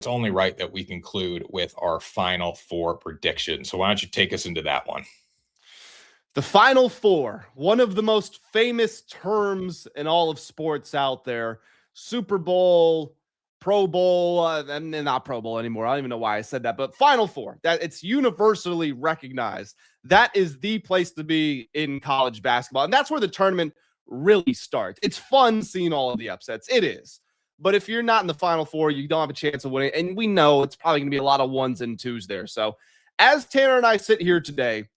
it's only right that we conclude with our Final Four prediction. So why don't you take us into that one? The Final Four, one of the most famous terms in all of sports out there. Super Bowl, Pro Bowl, and not Pro Bowl anymore. I don't even know why I said that, but Final Four, that it's universally recognized. That is the place to be in college basketball. And that's where the tournament really starts. It's fun seeing all of the upsets. It is. But if you're not in the Final Four, you don't have a chance of winning. And we know it's probably going to be a lot of ones and twos there. So as Tanner and I sit here today,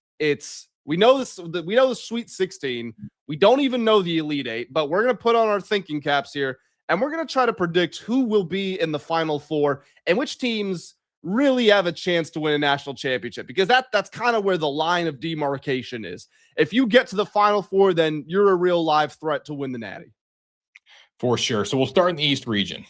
we know this. We know the Sweet 16. We don't even know the Elite Eight, but we're going to put on our thinking caps here, and we're going to try to predict who will be in the Final Four and which teams really have a chance to win a national championship, because that's kind of where the line of demarcation is. If you get to the Final Four, then you're a real live threat to win the Natty. For sure. So we'll start in the East region.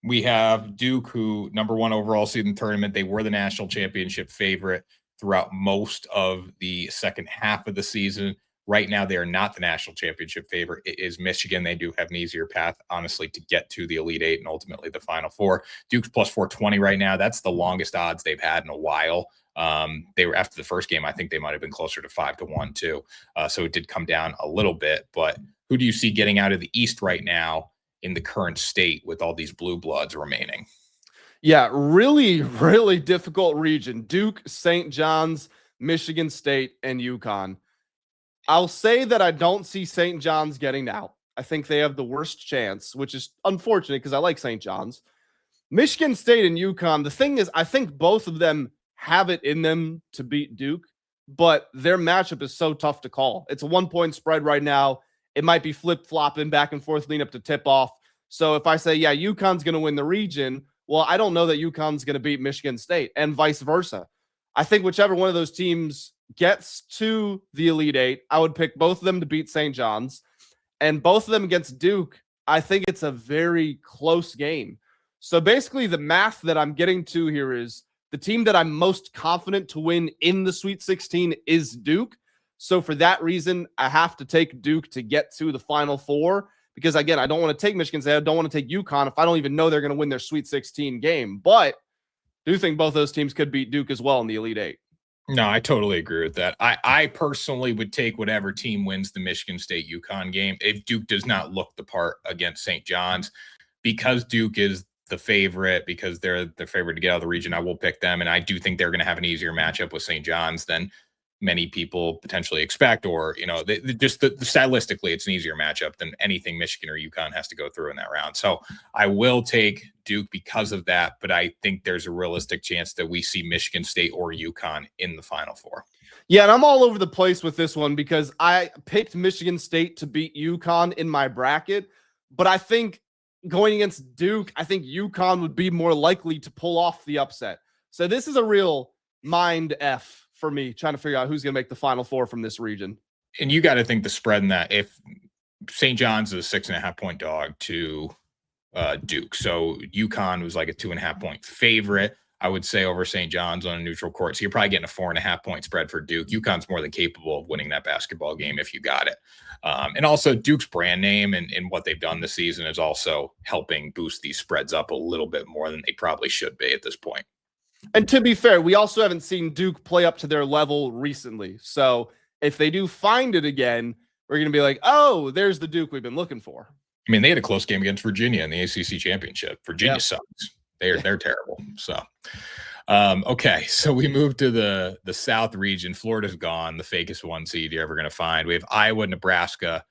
We have Duke, who number 1 overall seed in the tournament. They were the national championship favorite throughout most of the second half of the season. Right now, they are not the national championship favorite. It is Michigan. They do have an easier path, honestly, to get to the Elite Eight and ultimately the Final Four. Duke's plus 420 right now. That's the longest odds they've had in a while. They were, after the first game, I think they might have been closer to 5-1 too. So it did come down a little bit. But who do you see getting out of the East right now in the current state with all these blue bloods remaining? Yeah, really, really difficult region. Duke, St. John's, Michigan State, and UConn. I'll say that I don't see St. John's getting out. I think they have the worst chance, which is unfortunate because I like St. John's. Michigan State and UConn, the thing is, I think both of them have it in them to beat Duke, but their matchup is so tough to call. It's a 1-point spread right now. It might be flip-flopping back and forth leading up to tip-off. So if I say, yeah, UConn's going to win the region, well, I don't know that UConn's going to beat Michigan State and vice versa. I think whichever one of those teams gets to the Elite Eight, I would pick both of them to beat St. John's. And both of them against Duke, I think it's a very close game. So basically the math that I'm getting to here is the team that I'm most confident to win in the Sweet 16 is Duke. So for that reason, I have to take Duke to get to the Final Four. Because, again, I don't want to take Michigan State. I don't want to take UConn if I don't even know they're going to win their Sweet 16 game. But I do think both those teams could beat Duke as well in the Elite Eight. No, I totally agree with that. I personally would take whatever team wins the Michigan State-UConn game if Duke does not look the part against St. John's. Because Duke is the favorite, because they're the favorite to get out of the region, I will pick them. And I do think they're going to have an easier matchup with St. John's than many people potentially expect, or, stylistically, it's an easier matchup than anything Michigan or UConn has to go through in that round. So I will take Duke because of that, but I think there's a realistic chance that we see Michigan State or UConn in the Final Four. Yeah, and I'm all over the place with this one because I picked Michigan State to beat UConn in my bracket, but I think going against Duke, I think UConn would be more likely to pull off the upset. So this is a real mind F for me, trying to figure out who's going to make the Final Four from this region. And you got to think the spread in that, if St. John's is a 6.5-point dog to Duke, so UConn was like a 2.5-point favorite, I would say, over St. John's on a neutral court. So you're probably getting a 4.5-point spread for Duke. UConn's more than capable of winning that basketball game if you got it. And also Duke's brand name and what they've done this season is also helping boost these spreads up a little bit more than they probably should be at this point. And to be fair, we also haven't seen Duke play up to their level recently. So if they do find it again, we're going to be like, oh, there's the Duke we've been looking for. I mean, they had a close game against Virginia in the ACC championship. Virginia sucks. They're terrible. So, okay. So we move to the South region. Florida's gone, the fakest 1 seed you're ever going to find. We have Iowa, Nebraska,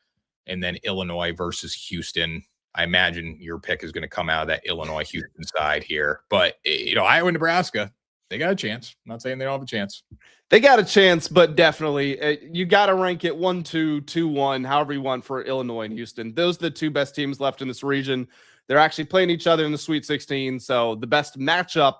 and then Illinois versus Houston. I imagine your pick is going to come out of that Illinois-Houston side here. But, Iowa, Nebraska, they got a chance. I'm not saying they don't have a chance. They got a chance, but definitely you got to rank it 1-2, 2-1, however you want for Illinois and Houston. Those are the two best teams left in this region. They're actually playing each other in the Sweet 16. So the best matchup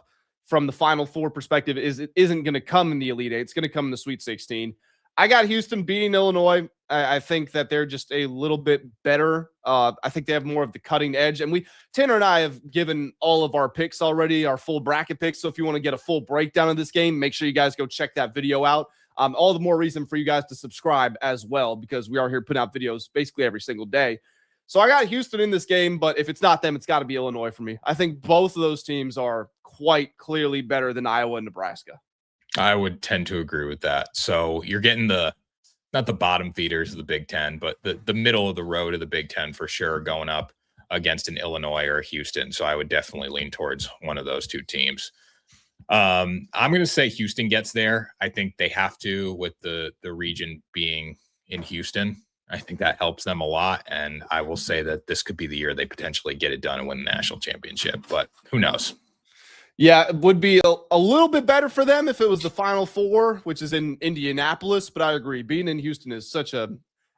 from the Final Four perspective isn't going to come in the Elite Eight. It's going to come in the Sweet 16. I got Houston beating Illinois. I think that they're just a little bit better. I think they have more of the cutting edge. And Tanner and I have given all of our picks already, our full bracket picks. So if you want to get a full breakdown of this game, make sure you guys go check that video out. All the more reason for you guys to subscribe as well, because we are here putting out videos basically every single day. So I got Houston in this game, but if it's not them, it's got to be Illinois for me. I think both of those teams are quite clearly better than Iowa and Nebraska. I would tend to agree with that. So you're getting not the bottom feeders of the Big Ten, but the middle of the road of the Big Ten for sure going up against an Illinois or a Houston. So I would definitely lean towards one of those two teams. I'm going to say Houston gets there. I think they have to with the region being in Houston. I think that helps them a lot. And I will say that this could be the year they potentially get it done and win the national championship, but who knows? Yeah, it would be a little bit better for them if it was the Final Four, which is in Indianapolis. But I agree, being in Houston is such a.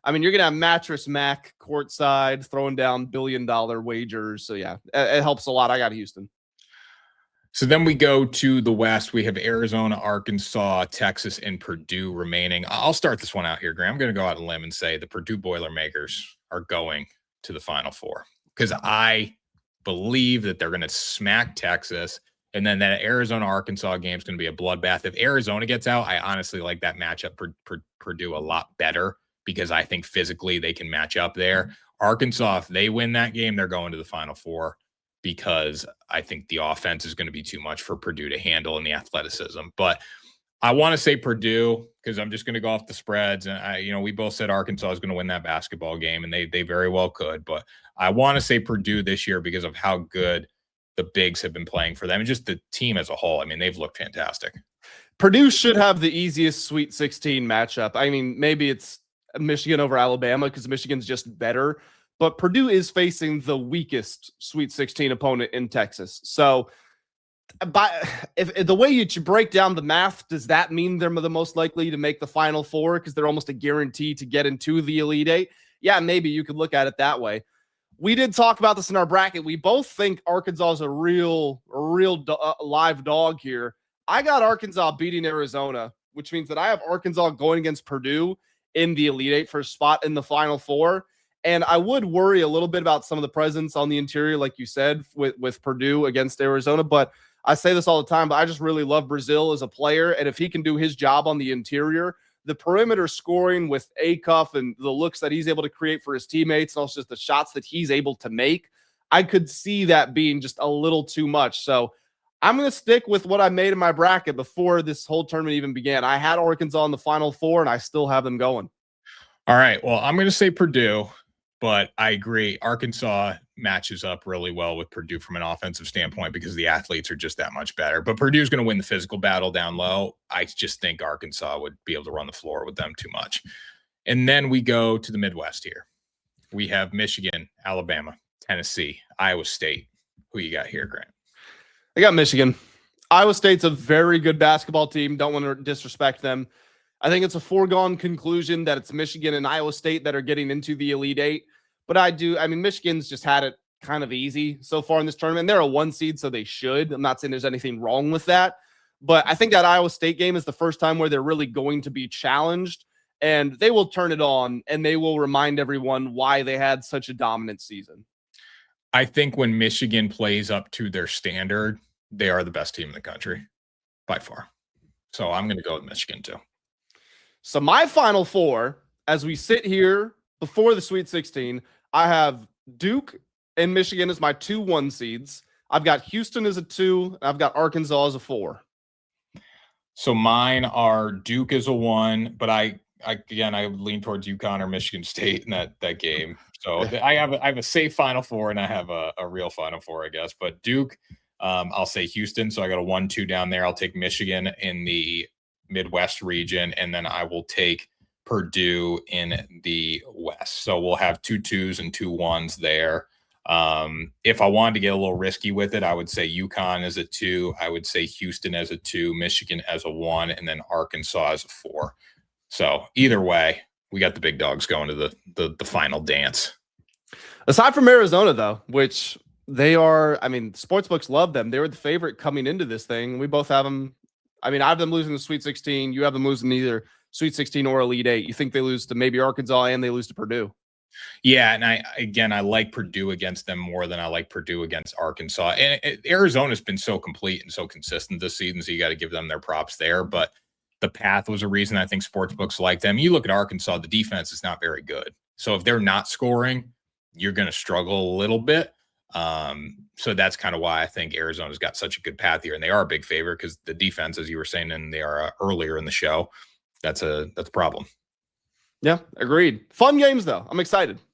I mean, you're gonna have Mattress Mac courtside throwing down billion-dollar wagers. So yeah, it helps a lot. I got Houston. So then we go to the West. We have Arizona, Arkansas, Texas, and Purdue remaining. I'll start this one out here, Graham. I'm going to go out on a limb and say the Purdue Boilermakers are going to the Final Four because I believe that they're going to smack Texas. And then that Arizona-Arkansas game is going to be a bloodbath. If Arizona gets out, I honestly like that matchup for Purdue a lot better because I think physically they can match up there. Arkansas, if they win that game, they're going to the Final Four because I think the offense is going to be too much for Purdue to handle in the athleticism. But I want to say Purdue because I'm just going to go off the spreads. And, we both said Arkansas is going to win that basketball game, and they very well could. But I want to say Purdue this year because of how good the bigs have been playing for them and just the team as a whole. I mean, they've looked fantastic. Purdue should have the easiest Sweet 16 matchup. I mean, maybe it's Michigan over Alabama because Michigan's just better. But Purdue is facing the weakest Sweet 16 opponent in Texas. So if the way you break down the math, does that mean they're the most likely to make the Final Four because they're almost a guarantee to get into the Elite Eight? Yeah, maybe you could look at it that way. We did talk about this in our bracket. We both think Arkansas is a real live dog here. I got Arkansas beating Arizona, which means that I have Arkansas going against Purdue in the Elite Eight for a spot in the Final Four. And I would worry a little bit about some of the presence on the interior, like you said, with Purdue against Arizona. But I say this all the time, but I just really love Brazil as a player. And if he can do his job on the interior, the perimeter scoring with Acuff and the looks that he's able to create for his teammates, and also just the shots that he's able to make, I could see that being just a little too much. So I'm going to stick with what I made in my bracket before this whole tournament even began. I had Arkansas in the Final Four, and I still have them going. All right. Well, I'm going to say Purdue. But I agree, Arkansas matches up really well with Purdue from an offensive standpoint because the athletes are just that much better. But Purdue's going to win the physical battle down low. I just think Arkansas would be able to run the floor with them too much. And then we go to the Midwest here. We have Michigan, Alabama, Tennessee, Iowa State. Who you got here, Grant? I got Michigan. Iowa State's a very good basketball team. Don't want to disrespect them. I think it's a foregone conclusion that it's Michigan and Iowa State that are getting into the Elite Eight. But I mean, Michigan's just had it kind of easy so far in this tournament. They're a 1 seed, so they should. I'm not saying there's anything wrong with that. But I think that Iowa State game is the first time where they're really going to be challenged. And they will turn it on, and they will remind everyone why they had such a dominant season. I think when Michigan plays up to their standard, they are the best team in the country by far. So I'm going to go with Michigan too. So my Final Four, as we sit here before the Sweet 16, I have Duke and Michigan as my 2 1 seeds. I've got Houston as a 2, and I've got Arkansas as a 4. So mine are Duke as a 1, but I lean towards UConn or Michigan State in that game. So I have a safe Final Four, and I have a real Final Four, I guess. But Duke, I'll say Houston. So I got a 1-2 down there. I'll take Michigan in the Midwest region, and then I will take Purdue in the West. So we'll have 2 2s and 2 1s there. If I wanted to get a little risky with it, I would say UConn as a 2. I would say Houston as a 2, Michigan as a 1, and then Arkansas as a 4. So either way, we got the big dogs going to the final dance. Aside from Arizona, though, which they are, I mean, sportsbooks love them. They were the favorite coming into this thing. We both have them. I mean, I have them losing the Sweet 16. You have them losing either Sweet 16 or Elite 8. You think they lose to maybe Arkansas and they lose to Purdue? Yeah, and I like Purdue against them more than I like Purdue against Arkansas. And Arizona's been so complete and so consistent this season, so you got to give them their props there. But the path was a reason I think sportsbooks like them. You look at Arkansas, the defense is not very good. So if they're not scoring, you're going to struggle a little bit. So that's kind of why I think Arizona's got such a good path here, and they are a big favorite because the defense, as you were saying, and they are earlier in the show, that's a problem. Yeah, agreed. Fun games though. I'm excited.